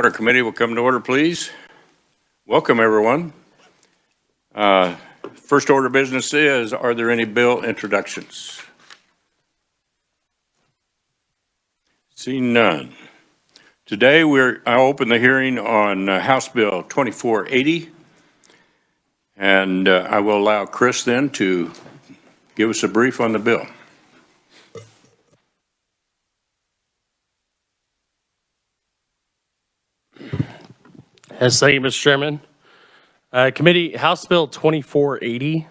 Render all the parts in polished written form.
Water Committee will come to order, please. Welcome, everyone. First order of business is, are there any bill introductions? Seeing none. Today, I open the hearing on House Bill 2480, and I will allow Chris then to give us a brief on the bill. Yes, thank you, Mr. Chairman. Committee, House Bill 2480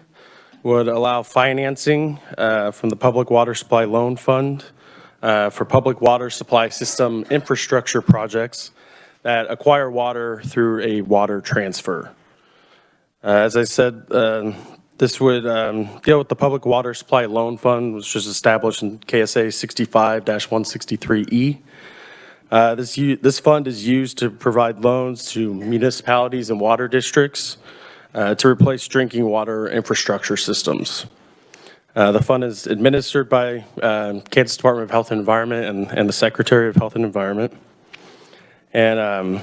would allow financing from the Public Water Supply Loan Fund for public water supply system infrastructure projects that acquire water through a water transfer. As I said, this would deal with the Public Water Supply Loan Fund, which was established in KSA 65-163E. This fund is used to provide loans to municipalities and water districts to replace drinking water infrastructure systems. The fund is administered by Kansas Department of Health and Environment and the Secretary of Health and Environment. And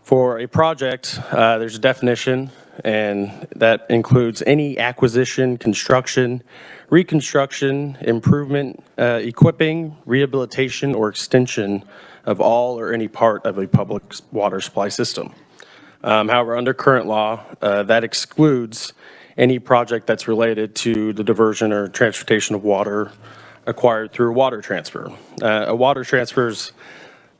for a project, there's a definition, and that includes any acquisition, construction, reconstruction, improvement, equipping, rehabilitation, or extension of all or any part of a public water supply system. However, under current law, that excludes any project that's related to the diversion or transportation of water acquired through water transfer. A water transfer is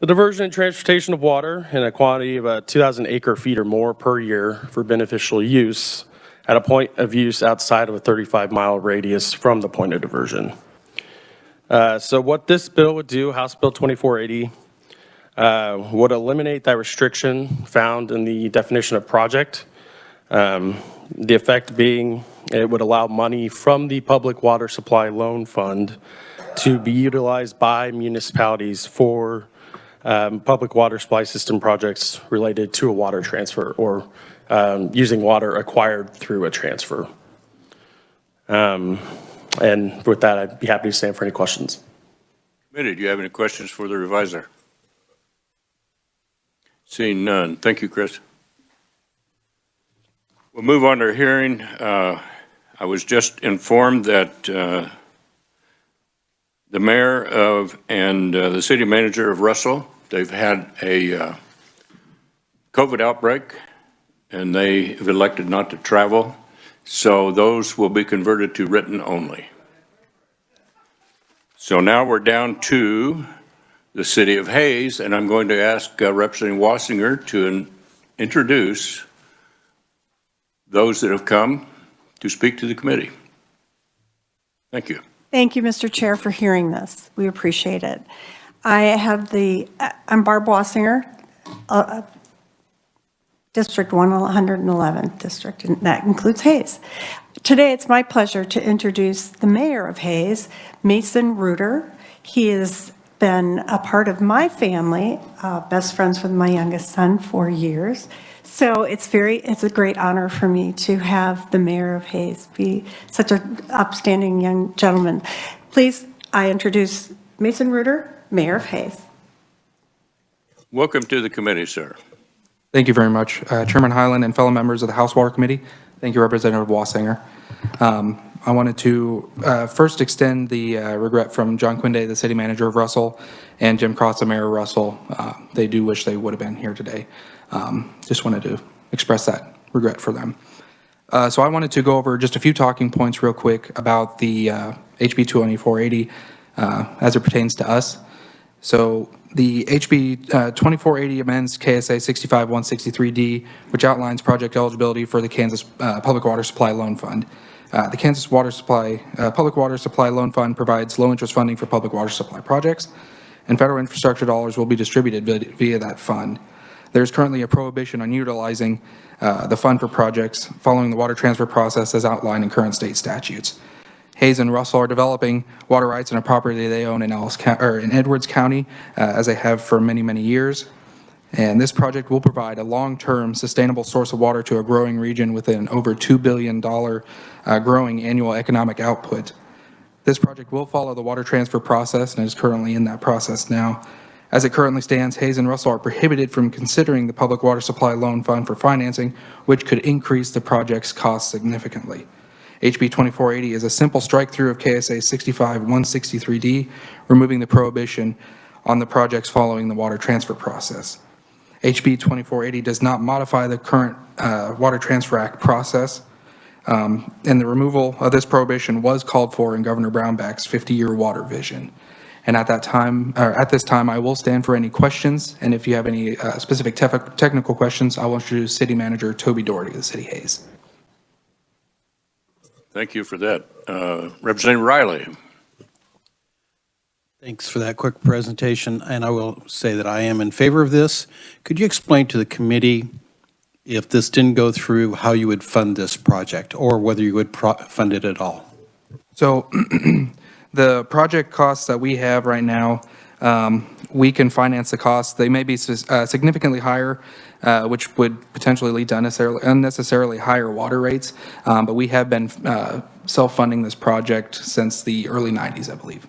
the diversion and transportation of water in a quantity of 2,000 acre-feet or more per year for beneficial use at a point of use outside of a 35-mile radius from the point of diversion. So what this bill would do, House Bill 2480, would eliminate that restriction found in the definition of project. The effect being it would allow money from the Public Water Supply Loan Fund to be utilized by municipalities for public water supply system projects related to a water transfer or using water acquired through a transfer. And with that, I'd be happy to stand for any questions. Committee, do you have any questions for the reviser? Seeing none. Thank you, Chris. We'll move on to our hearing. I was just informed that the mayor and the city manager of Russell, they've had a COVID outbreak, and they have elected not to travel. So those will be converted to written only. So now we're down to the city of Hayes, and I'm going to ask Representative Wassinger to introduce those that have come to speak to the committee. Thank you. Thank you, Mr. Chair, for hearing this. We appreciate it. I'm Barb Wassinger, District 111th District, and that includes Hayes. Today, it's my pleasure to introduce the mayor of Hayes, Mason Reuter. He has been a part of my family, best friends with my youngest son for years. So it's a great honor for me to have the mayor of Hayes be such an upstanding young gentleman. Please, I introduce Mason Reuter, mayor of Hayes. Welcome to the committee, sir. Thank you very much, Chairman Highland and fellow members of the House Water Committee. Thank you, Representative Wassinger. I wanted to first extend the regret from John Quinde, the city manager of Russell, and Jim Cross, the mayor of Russell. They do wish they would have been here today. Just wanted to express that regret for them. So I wanted to go over just a few talking points real quick about the HB 2480 as it pertains to us. So the HB 2480 amends KSA 65-163D, which outlines project eligibility for the Kansas Public Water Supply Loan Fund. The Kansas Public Water Supply Loan Fund provides low-interest funding for public water supply projects, and federal infrastructure dollars will be distributed via that fund. There's currently a prohibition on utilizing the fund for projects following the water transfer process as outlined in current state statutes. Hayes and Russell are developing water rights on a property they own in Edwards County, as they have for many, many years. And this project will provide a long-term sustainable source of water to a growing region with an over $2 billion growing annual economic output. This project will follow the water transfer process and is currently in that process now. As it currently stands, Hayes and Russell are prohibited from considering the Public Water Supply Loan Fund for financing, which could increase the project's cost significantly. HB 2480 is a simple strike-through of KSA 65-163D, removing the prohibition on the projects following the water transfer process. HB 2480 does not modify the current Water Transfer Act process, and the removal of this prohibition was called for in Governor Brownback's 50-year water vision. And at this time, I will stand for any questions, and if you have any specific technical questions, I will introduce City Manager Toby Doherty of the City of Hayes. Thank you for that. Representative Riley. Thanks for that quick presentation, and I will say that I am in favor of this. Could you explain to the committee, if this didn't go through, how you would fund this project, or whether you would fund it at all? So the project costs that we have right now, we can finance the costs. They may be significantly higher, which would potentially lead to unnecessarily higher water rates, but we have been self-funding this project since the early 90s, I believe.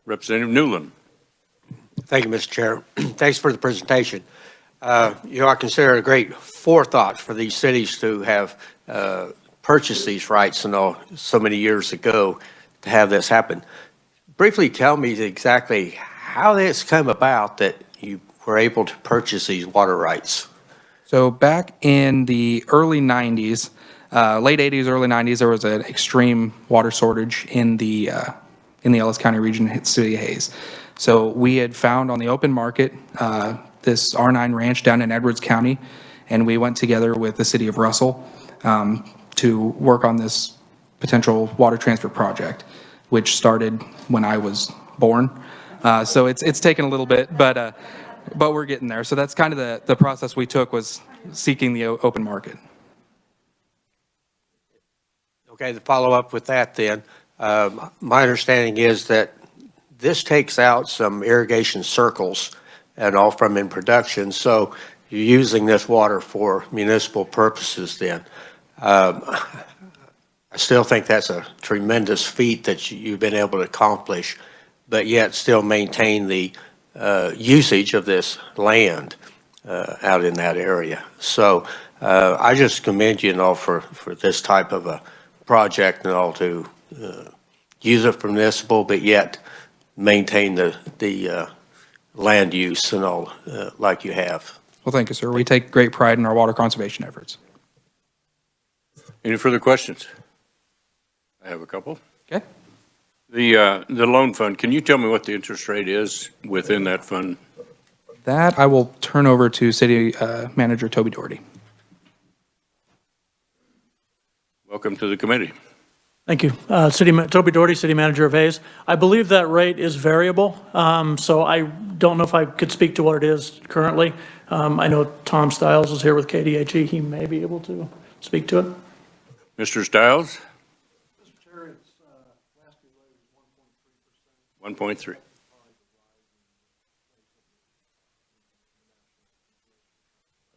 Representative Newland. Thank you, Mr. Chair. Thanks for the presentation. I consider it a great forethought for these cities to have purchased these rights so many years ago to have this happen. Briefly tell me exactly how this come about that you were able to purchase these water rights. So back in the early 90s, late 80s, early 90s, there was an extreme water shortage in the Ellis County region, City of Hayes. So we had found on the open market this R9 ranch down in Edwards County, and we went together with the City of Russell to work on this potential water transfer project, which started when I was born. So it's taken a little bit, but we're getting there. So that's kind of the process we took, was seeking the open market. Okay, to follow up with that then, my understanding is that this takes out some irrigation circles and all from in production, so you're using this water for municipal purposes then. I still think that's a tremendous feat that you've been able to accomplish, but yet still maintain the usage of this land out in that area. So I just commend you for this type of a project and all to use it for municipal, but yet maintain the land use and all like you have. Well, thank you, sir. We take great pride in our water conservation efforts. Any further questions? I have a couple. Okay. The loan fund, can you tell me what the interest rate is within that fund? That I will turn over to City Manager Toby Doherty. Welcome to the committee. Thank you. Toby Doherty, City Manager of Hayes. I believe that rate is variable, so I don't know if I could speak to what it is currently. I know Tom Stiles is here with KDHE. He may be able to speak to it. Mr. Stiles? Mr. Chair, it's last year rate was 1.3%. 1.3.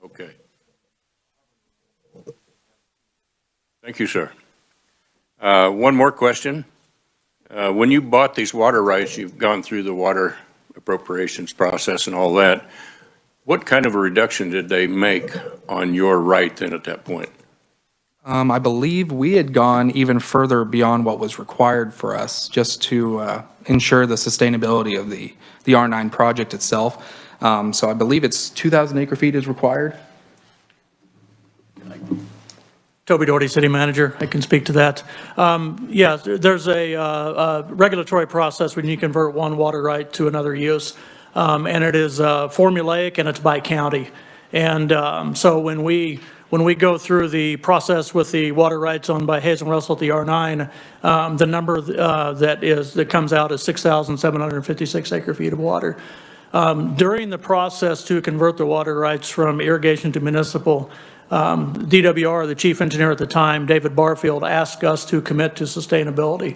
Okay. Thank you, sir. One more question. When you bought these water rights, you've gone through the water appropriations process and all that. What kind of a reduction did they make on your right then at that point? I believe we had gone even further beyond what was required for us, just to ensure the sustainability of the R9 project itself. So I believe it's 2,000 acre feet is required. Toby Doherty, City Manager. I can speak to that. Yeah, there's a regulatory process when you convert one water right to another use, and it is formulaic and it's by county. And so when we go through the process with the water rights owned by Hayes and Russell at the R9, the number that comes out is 6,756 acre feet of water. During the process to convert the water rights from irrigation to municipal, DWR, the chief engineer at the time, David Barfield, asked us to commit to sustainability.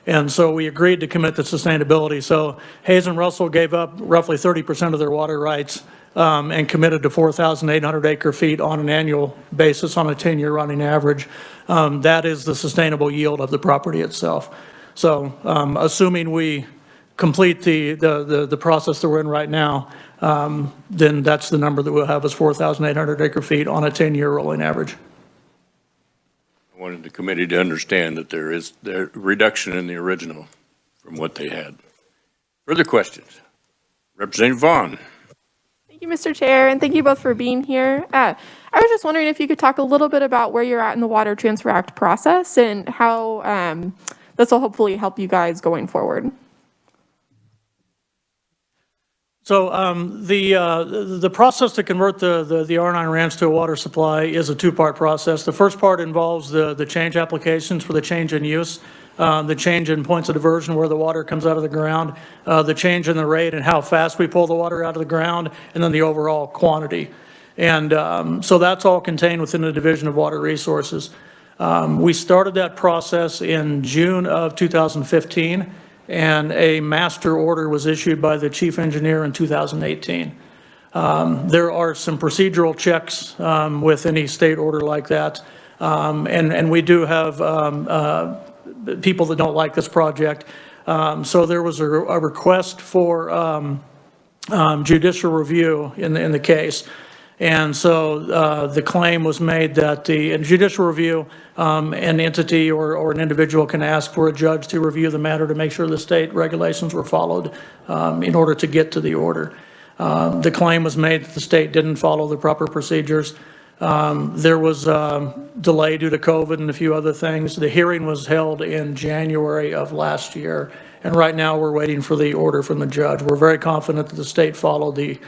And so we agreed to commit to sustainability. So Hayes and Russell gave up roughly 30% of their water rights and committed to 4,800 acre feet on an annual basis on a 10-year running average. That is the sustainable yield of the property itself. So assuming we complete the process that we're in right now, then that's the number that we'll have is 4,800 acre feet on a 10-year rolling average. I wanted the committee to understand that there is a reduction in the original from what they had. Further questions? Representative Vaughn. Thank you, Mr. Chair, and thank you both for being here. I was just wondering if you could talk a little bit about where you're at in the Water Transfer Act process and how this will hopefully help you guys going forward. So the process to convert the R9 ranch to a water supply is a two-part process. The first part involves the change applications for the change in use, the change in points of diversion where the water comes out of the ground, the change in the rate and how fast we pull the water out of the ground, and then the overall quantity. And so that's all contained within the Division of Water Resources. We started that process in June of 2015. And a master order was issued by the chief engineer in 2018. There are some procedural checks with any state order like that. And we do have people that don't like this project. So there was a request for judicial review in the case. And so the claim was made that in judicial review, an entity or an individual can ask for a judge to review the matter to make sure the state regulations were followed in order to get to the order. The claim was made that the state didn't follow the proper procedures. There was delay due to COVID and a few other things. The hearing was held in January of last year. And right now we're waiting for the order from the judge. We're very confident that the state followed the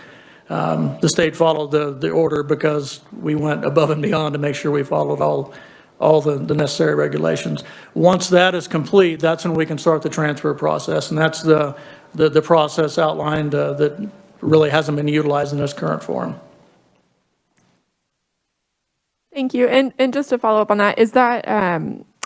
order because we went above and beyond to make sure we followed all the necessary regulations. Once that is complete, that's when we can start the transfer process, and that's the process outlined that really hasn't been utilized in its current form. Thank you. And just to follow up on that, is that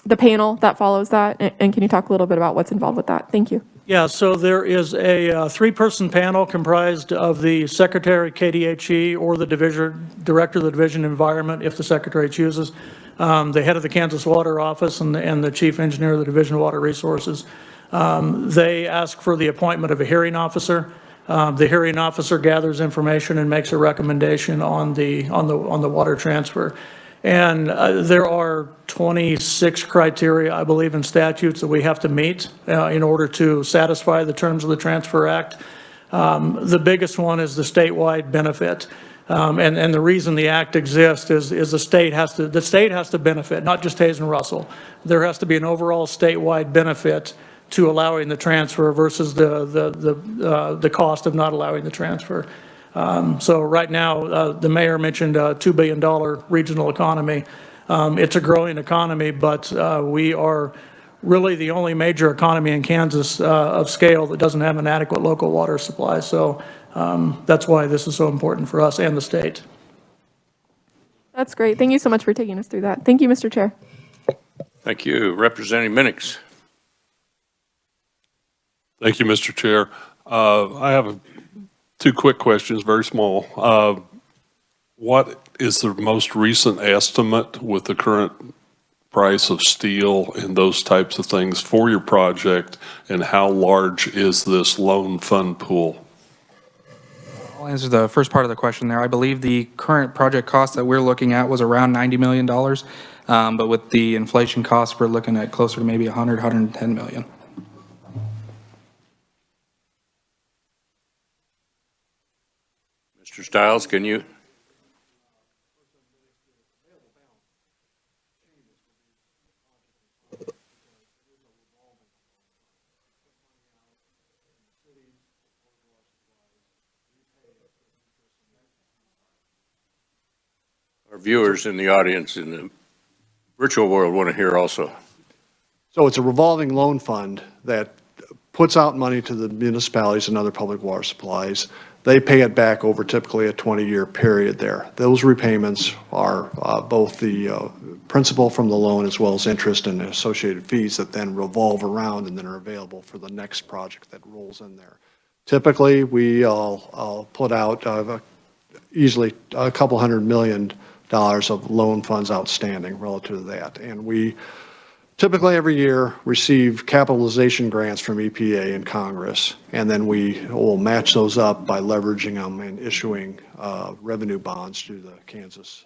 the panel that follows that? And can you talk a little bit about what's involved with that? Thank you. Yeah, so there is a three-person panel comprised of the secretary, KDHE, or the director of the Division of Environment, if the secretary chooses, the head of the Kansas Water Office, and the chief engineer of the Division of Water Resources. They ask for the appointment of a hearing officer. The hearing officer gathers information and makes a recommendation on the water transfer. And there are 26 criteria, I believe, in statutes that we have to meet in order to satisfy the terms of the Transfer Act. The biggest one is the statewide benefit. And the reason the act exists is the state has to benefit, not just Hays and Russell. There has to be an overall statewide benefit to allowing the transfer versus the cost of not allowing the transfer. So right now, the mayor mentioned a $2 billion regional economy. It's a growing economy, but we are really the only major economy in Kansas of scale that doesn't have an adequate local water supply. So that's why this is so important for us and the state. That's great. Thank you so much for taking us through that. Thank you, Mr. Chair. Thank you. Representative Minix. Thank you, Mr. Chair. I have two quick questions, very small. What is the most recent estimate with the current price of steel and those types of things for your project, and how large is this loan fund pool? I'll answer the first part of the question there. I believe the current project cost that we're looking at was around $90 million, but with the inflation costs, we're looking at closer to maybe 110 million. Mr. Stiles, can you? Our viewers in the audience in the virtual world want to hear also. So it's a revolving loan fund that puts out money to the municipalities and other public water supplies. They pay it back over typically a 20-year period there. Those repayments are both the principal from the loan as well as interest and associated fees that then revolve around and then are available for the next project that rolls in there. Typically, I'll put out easily a couple $100 million of loan funds outstanding relative to that. And we typically every year receive capitalization grants from EPA and Congress, and then we will match those up by leveraging them and issuing revenue bonds through the Kansas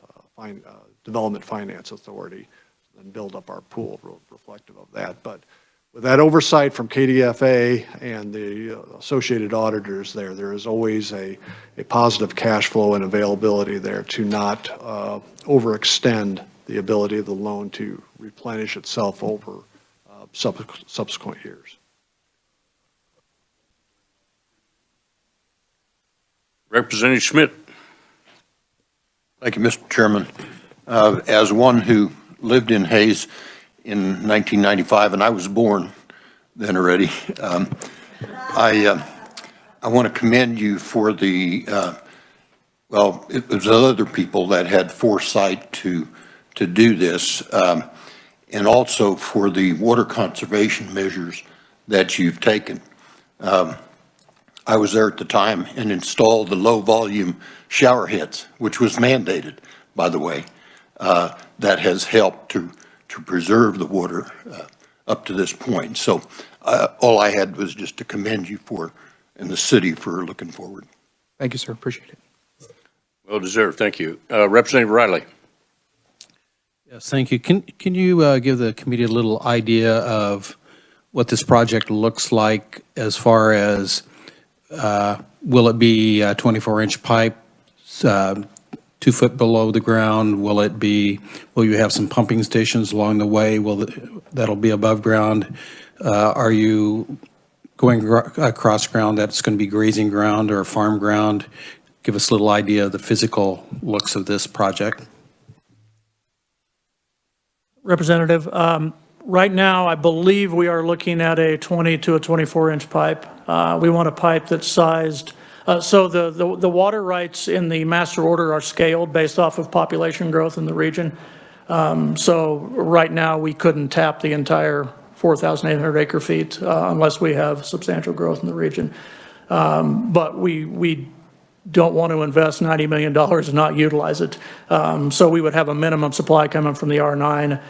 Development Finance Authority, and build up our pool reflective of that. But with that oversight from KDFA and the associated auditors there is always a positive cash flow and availability there to not overextend the ability of the loan to replenish itself over subsequent years. Representative Schmidt. Thank you, Mr. Chairman. As one who lived in Hayes in 1995, and I was born then already, I want to commend you for the, well, it was other people that had foresight to do this, and also for the water conservation measures that you've taken. I was there at the time and installed the low-volume shower heads, which was mandated, by the way. That has helped to preserve the water up to this point. So all I had was just to commend you for, and the city for looking forward. Thank you, sir. Appreciate it. Well deserved. Thank you. Representative Riley. Yes, thank you. Can you give the committee a little idea of what this project looks like as far as will it be 24-inch pipe, 2 foot below the ground? Will you have some pumping stations along the way? That'll be above ground? Are you going across ground that's going to be grazing ground or farm ground? Give us a little idea of the physical looks of this project. Representative, right now, I believe we are looking at a 20 to a 24-inch pipe. We want a pipe that's sized. So the water rights in the master order are scaled based off of population growth in the region. So right now, we couldn't tap the entire 4,800 acre feet unless we have substantial growth in the region. But we don't want to invest $90 million and not utilize it. So we would have a minimum supply coming from the R9,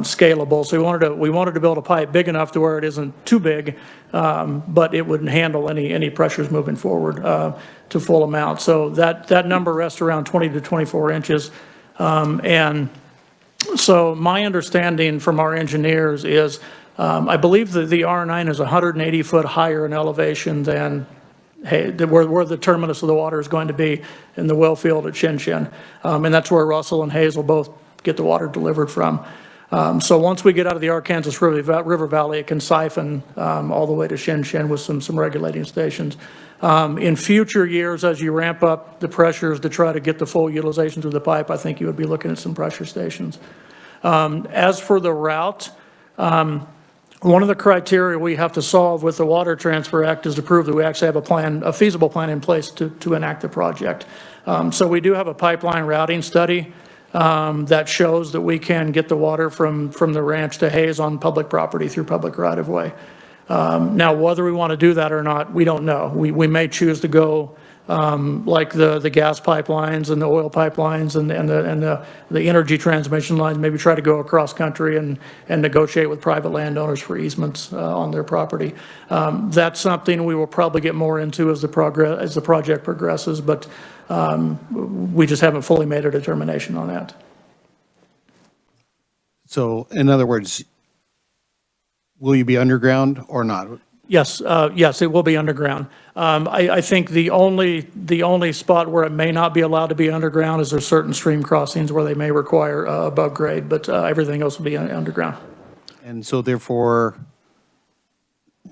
scalable. So we wanted to build a pipe big enough to where it isn't too big, but it wouldn't handle any pressures moving forward to full amount. So that number rests around 20 to 24 inches. And so my understanding from our engineers is, I believe that the R9 is 180 foot higher in elevation than where the terminus of the water is going to be in the well field at Shin Shin. And that's where Russell and Hayes will both get the water delivered from. So once we get out of the Arkansas River Valley, it can siphon all the way to Shin Shin with some regulating stations. In future years, as you ramp up the pressures to try to get the full utilization through the pipe, I think you would be looking at some pressure stations. As for the route, one of the criteria we have to solve with the Water Transfer Act is to prove that we actually have a feasible plan in place to enact the project. So we do have a pipeline routing study that shows that we can get the water from the ranch to Hayes on public property through public right-of-way. Now, whether we want to do that or not, we don't know. We may choose to go like the gas pipelines and the oil pipelines and the energy transmission lines, maybe try to go across country and negotiate with private landowners for easements on their property. That's something we will probably get more into as the project progresses, but we just haven't fully made a determination on that. So in other words, will you be underground or not? Yes, yes, it will be underground. I think the only spot where it may not be allowed to be underground is there's certain stream crossings where they may require above grade, but everything else will be underground. And so therefore,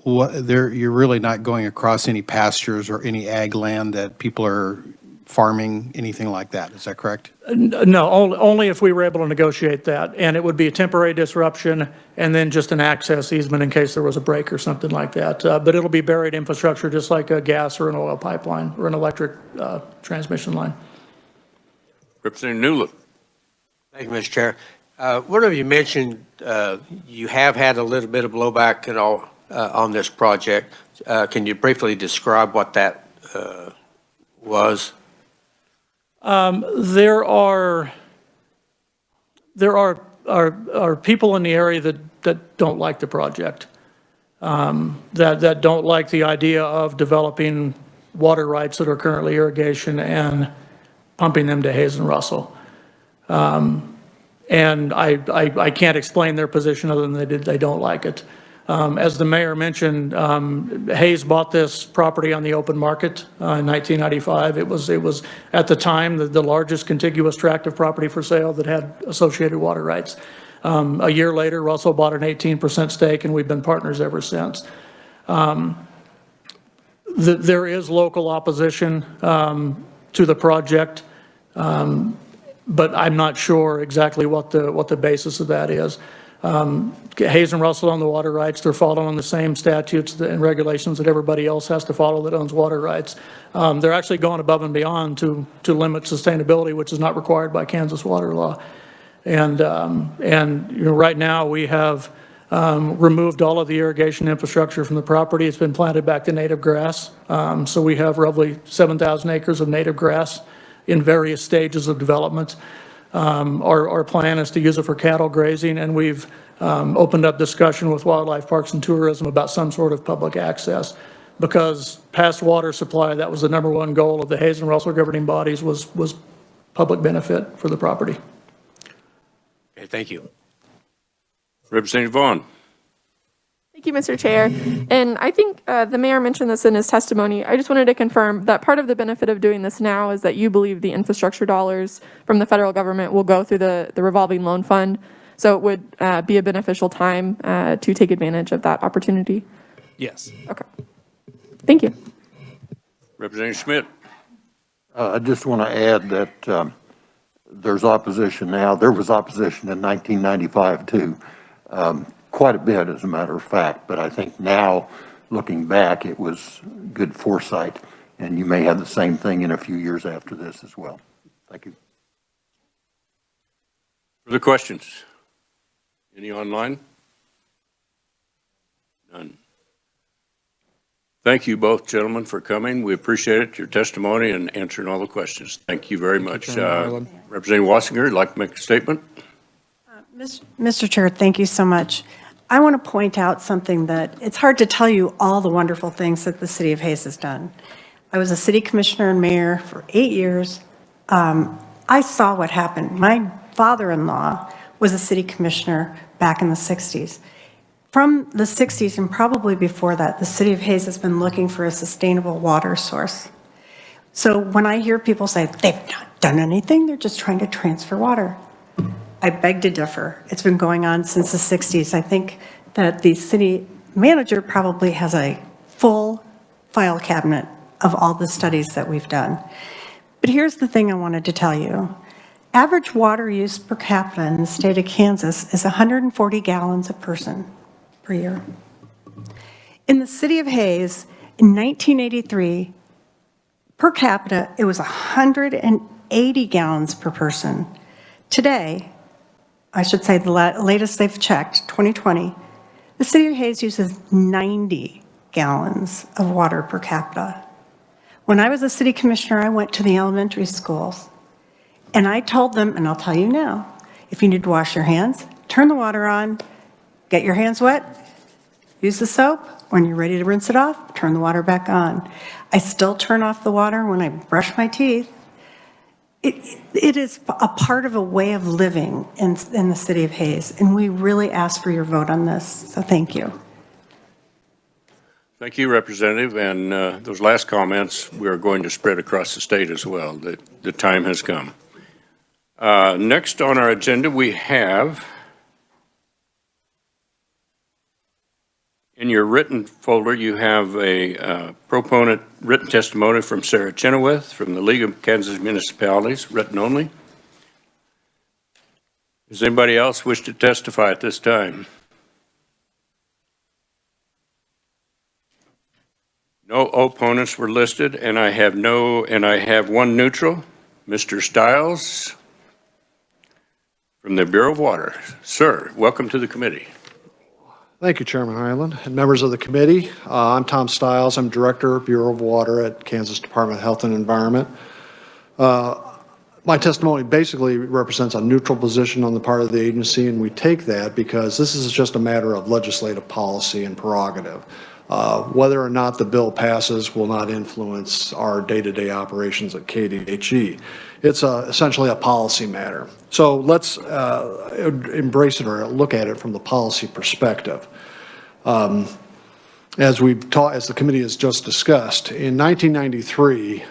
you're really not going across any pastures or any ag land that people are farming, anything like that. Is that correct? No, only if we were able to negotiate that. And it would be a temporary disruption and then just an access easement in case there was a break or something like that. But it'll be buried infrastructure just like a gas or an oil pipeline or an electric transmission line. Representative Newland. Thank you, Mr. Chair. One of you mentioned you have had a little bit of blowback and all on this project. Can you briefly describe what that was? There are people in the area that don't like the project, that don't like the idea of developing water rights that are currently irrigation and pumping them to Hayes and Russell. And I can't explain their position other than they don't like it. As the mayor mentioned, Hayes bought this property on the open market in 1995. It was at the time the largest contiguous tract of property for sale that had associated water rights. A year later, Russell bought an 18% stake, and we've been partners ever since. There is local opposition to the project, but I'm not sure exactly what the basis of that is. Hayes and Russell own the water rights. They're following the same statutes and regulations that everybody else has to follow that owns water rights. They're actually going above and beyond to limit sustainability, which is not required by Kansas water law. And you know, right now we have removed all of the irrigation infrastructure from the property. It's been planted back to native grass. So we have roughly 7,000 acres of native grass in various stages of development. Our plan is to use it for cattle grazing, and we've opened up discussion with Wildlife Parks and Tourism about some sort of public access, because past water supply, that was the #1 goal of the Hayes and Russell governing bodies, was public benefit for the property. Okay, thank you. Representative Vaughn. Thank you, Mr. Chair. And I think the mayor mentioned this in his testimony. I just wanted to confirm that part of the benefit of doing this now is that you believe the infrastructure dollars from the federal government will go through the revolving loan fund. So it would be a beneficial time to take advantage of that opportunity. Yes. Okay. Thank you. Representative Schmidt. I just want to add that there's opposition now. There was opposition in 1995 too. Quite a bit, as a matter of fact, but I think now, looking back, it was good foresight, and you may have the same thing in a few years after this as well. Thank you. Further questions? Any online? None. Thank you both, gentlemen, for coming. We appreciate it, your testimony and answering all the questions. Thank you very much. Representative Wassinger, would like to make a statement? Mr. Chair, thank you so much. I want to point out something that it's hard to tell you all the wonderful things that the city of Hayes has done. I was a city commissioner and mayor for 8 years. I saw what happened. My father-in-law was a city commissioner back in the 60s. From the 60s and probably before that, the city of Hayes has been looking for a sustainable water source. So when I hear people say they've not done anything, they're just trying to transfer water, I beg to differ. It's been going on since the 60s. I think that the city manager probably has a full file cabinet of all the studies that we've done. But here's the thing I wanted to tell you. Average water use per capita in the state of Kansas is 140 gallons a person per year. In the city of Hayes, in 1983, per capita, it was 180 gallons per person. Today, I should say the latest they've checked, 2020, the city of Hayes uses 90 gallons of water per capita. When I was a city commissioner, I went to the elementary schools, and I told them, and I'll tell you now, if you need to wash your hands, turn the water on, get your hands wet, use the soap. When you're ready to rinse it off, turn the water back on. I still turn off the water when I brush my teeth. It is a part of a way of living in the city of Hayes, and we really ask for your vote on this, so thank you. Thank you, Representative, and those last comments we are going to spread across the state as well. The time has come. Next on our agenda, we have in your written folder, you have a proponent written testimony from Sarah Chenoweth from the League of Kansas Municipalities, written only. Does anybody else wish to testify at this time? No opponents were listed, and I have one neutral, Mr. Stiles from the Bureau of Water. Sir, welcome to the committee. Thank you, Chairman Highland and members of the committee. I'm Tom Stiles. I'm Director, Bureau of Water at Kansas Department of Health and Environment. My testimony basically represents a neutral position on the part of the agency, and we take that because this is just a matter of legislative policy and prerogative. Whether or not the bill passes will not influence our day-to-day operations at KDHE. It's essentially a policy matter. So let's embrace it or look at it from the policy perspective. As the committee has just discussed, in 1993,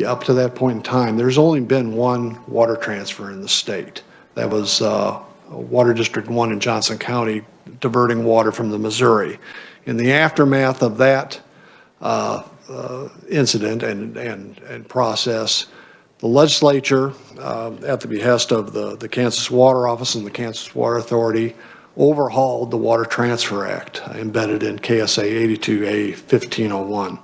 up to that point in time, there's only been one water transfer in the state. That was Water District 1 in Johnson County, diverting water from the Missouri. In the aftermath of that incident and process, the legislature, at the behest of the Kansas Water Office and the Kansas Water Authority, overhauled the Water Transfer Act embedded in KSA 82A 1501.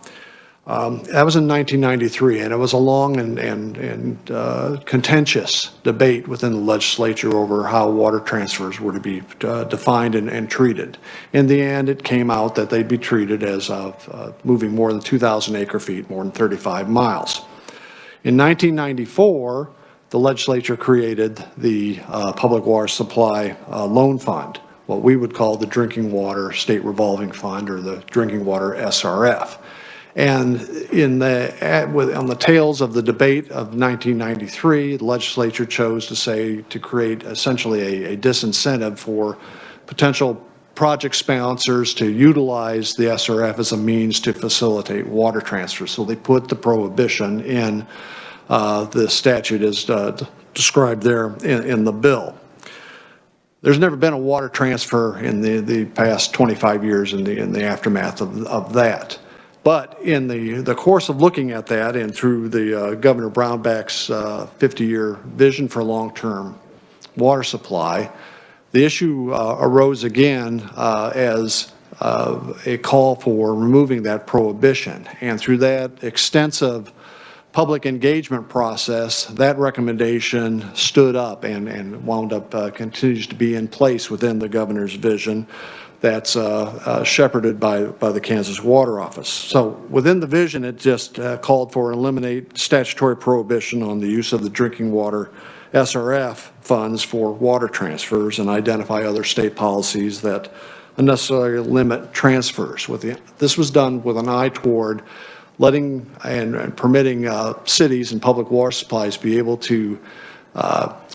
That was in 1993, and it was a long and contentious debate within the legislature over how water transfers were to be defined and treated. In the end, it came out that they'd be treated as moving more than 2,000 acre feet, more than 35 miles. In 1994, the legislature created the Public Water Supply Loan Fund, what we would call the Drinking Water State Revolving Fund, or the Drinking Water SRF. And on the tails of the debate of 1993, the legislature chose to create essentially a disincentive for potential project sponsors to utilize the SRF as a means to facilitate water transfer. So they put the prohibition in the statute as described there in the bill. There's never been a water transfer in the past 25 years in the aftermath of that. But in the course of looking at that and through the Governor Brownback's 50-year vision for long-term water supply, the issue arose again as a call for removing that prohibition. And through that extensive public engagement process, that recommendation stood up and wound up continues to be in place within the governor's vision that's shepherded by the Kansas Water Office. So within the vision, it just called for eliminate statutory prohibition on the use of the drinking water SRF funds for water transfers and identify other state policies that unnecessarily limit transfers. This was done with an eye toward letting and permitting cities and public water supplies be able to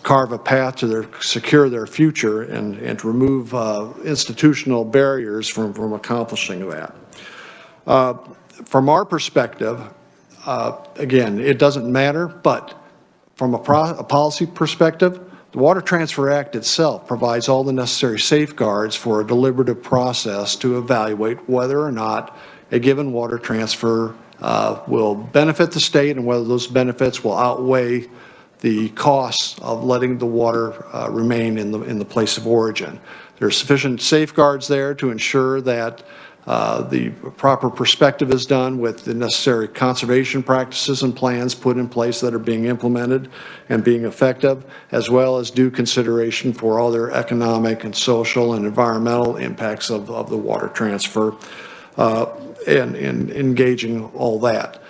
carve a path to secure their future and to remove institutional barriers from accomplishing that. From our perspective, again, it doesn't matter, but from a policy perspective, the Water Transfer Act itself provides all the necessary safeguards for a deliberative process to evaluate whether or not a given water transfer will benefit the state and whether those benefits will outweigh the costs of letting the water remain in the place of origin. There are sufficient safeguards there to ensure that the proper perspective is done with the necessary conservation practices and plans put in place that are being implemented and being effective, as well as due consideration for all their economic and social and environmental impacts of the water transfer and engaging all that.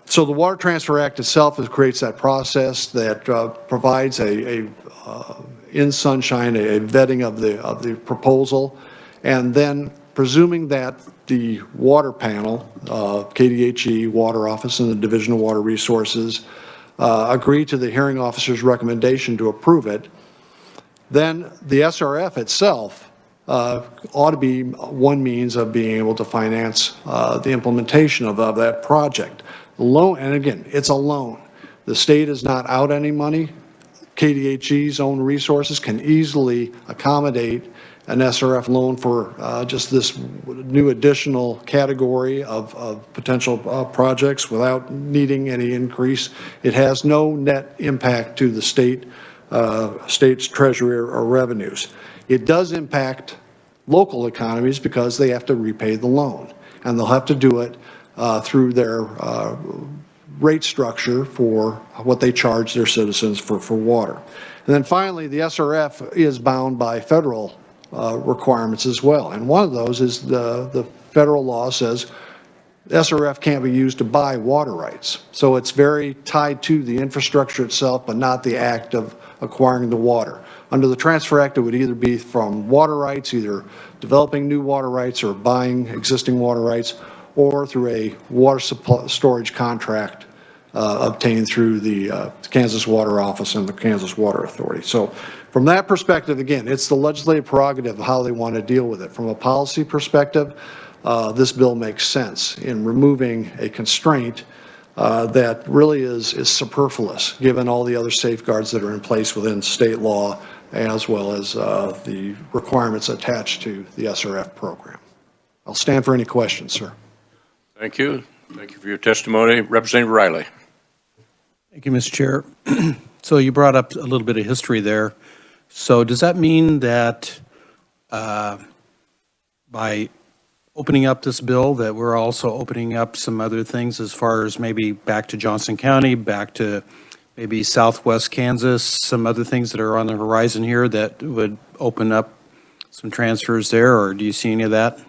So the Water Transfer Act itself creates that process that provides in sunshine, a vetting of the proposal, and then presuming that the water panel, KDHE, Water Office, and the Division of Water Resources agree to the hearing officer's recommendation to approve it, then the SRF itself ought to be one means of being able to finance the implementation of that project. Loan, and again, it's a loan. The state is not out any money. KDHE's own resources can easily accommodate an SRF loan for just this new additional category of potential projects without needing any increase. It has no net impact to the state's treasury or revenues. It does impact local economies because they have to repay the loan, and they'll have to do it through their rate structure for what they charge their citizens for water. And then finally, the SRF is bound by federal requirements as well. And one of those is the federal law says SRF can't be used to buy water rights. So it's very tied to the infrastructure itself, but not the act of acquiring the water. Under the Transfer Act, it would either be from water rights, either developing new water rights or buying existing water rights, or through a water supply, storage contract obtained through the Kansas Water Office and the Kansas Water Authority. So from that perspective, again, it's the legislative prerogative of how they want to deal with it. From a policy perspective, this bill makes sense in removing a constraint that really is superfluous, given all the other safeguards that are in place within state law, as well as the requirements attached to the SRF program. I'll stand for any questions, sir. Thank you. Thank you for your testimony. Representative Riley. Thank you, Mr. Chair. So you brought up a little bit of history there. So does that mean that by opening up this bill that we're also opening up some other things as far as maybe back to Johnson County, back to maybe southwest Kansas, some other things that are on the horizon here that would open up some transfers there, or do you see any of that?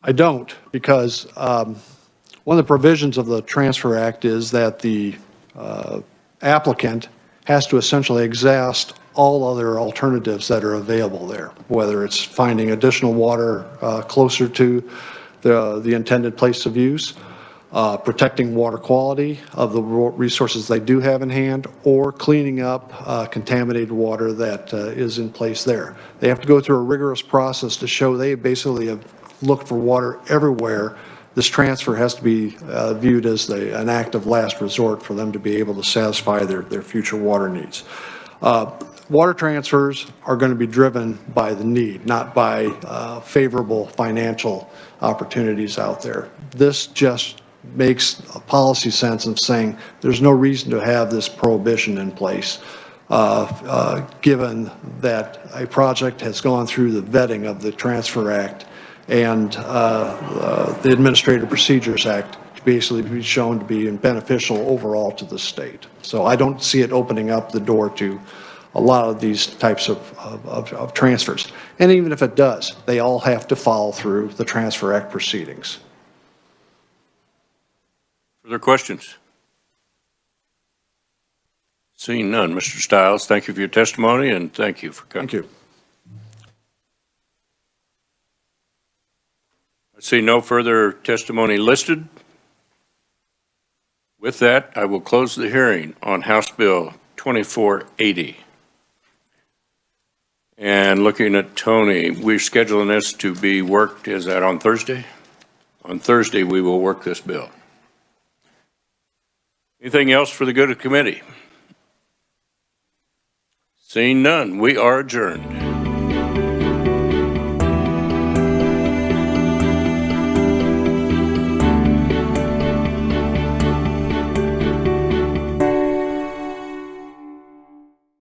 I don't, because one of the provisions of the Transfer Act is that the applicant has to essentially exhaust all other alternatives that are available there, whether it's finding additional water closer to the intended place of use, protecting water quality of the resources they do have in hand, or cleaning up contaminated water that is in place there. They have to go through a rigorous process to show they basically have looked for water everywhere. This transfer has to be viewed as an act of last resort for them to be able to satisfy their future water needs. Water transfers are going to be driven by the need, not by favorable financial opportunities out there. This just makes a policy sense of saying there's no reason to have this prohibition in place, given that a project has gone through the vetting of the Transfer Act and the Administrative Procedures Act to basically be shown to be beneficial overall to the state. So I don't see it opening up the door to a lot of these types of transfers. And even if it does, they all have to follow through the Transfer Act proceedings. Further questions? Seeing none, Mr. Stiles, thank you for your testimony and thank you for coming. Thank you. I see no further testimony listed. With that, I will close the hearing on House Bill 2480. And looking at Tony, we're scheduling this to be worked, is that on Thursday? On Thursday, we will work this bill. Anything else for the good of the committee? Seeing none, we are adjourned.